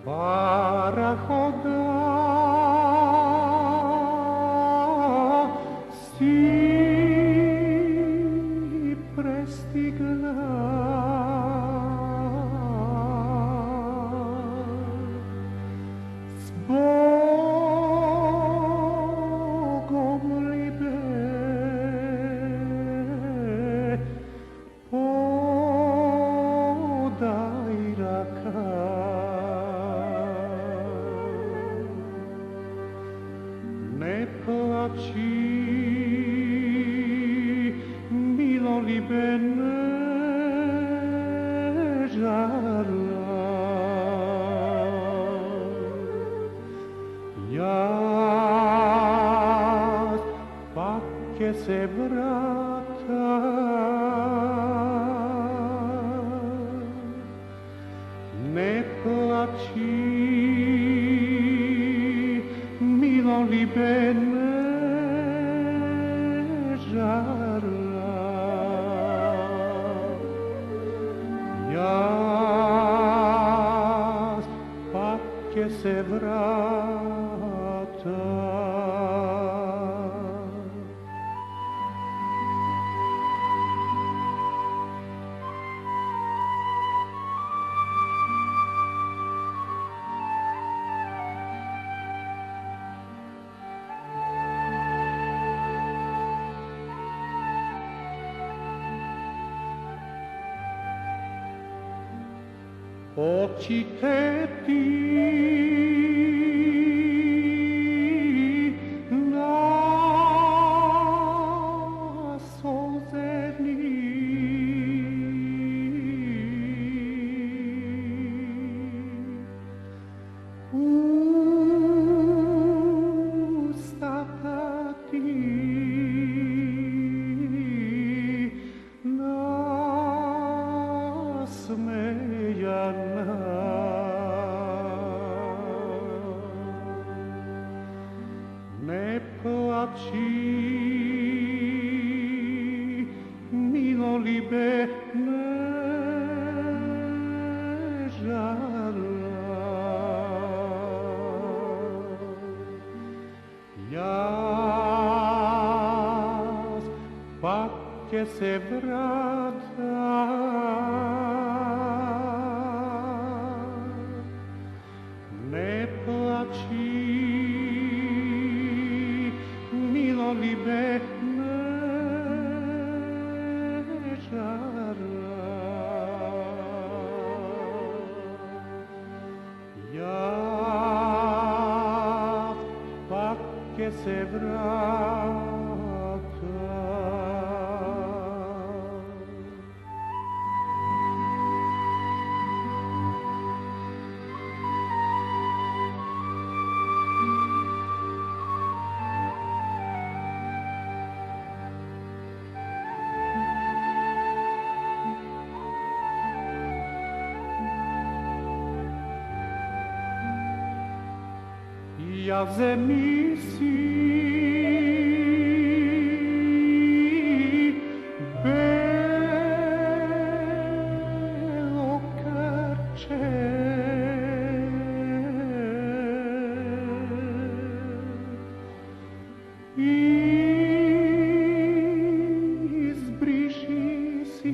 Parahoda si prestigla, zbogom libe podaj raka. Ne plači, milolibe, ne žala. Jaz pak će se vrata, ne plači, milolibe, ne žala. Jaz pak će se vrata. Ocite ti nasozeni, usta ti nasmejana. Ne plači, milolibe, ne žala. Jaz pak će se vrata, ne plači, milolibe, ne žala. Jaz pak će se vrata. Ja zemi si belo karče, izbriši si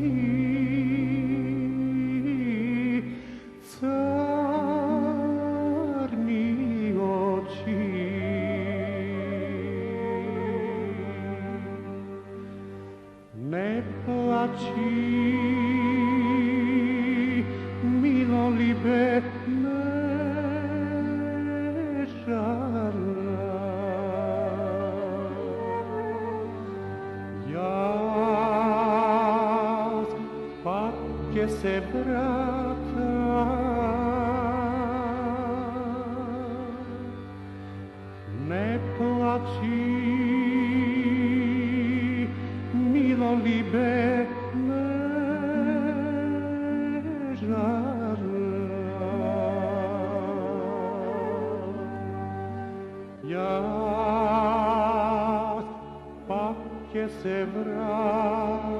ne plači, milolibe, ne žala. Jaz pak će se vrata, ne plači, milolibe, ne žala. Jaz pak će se vrata.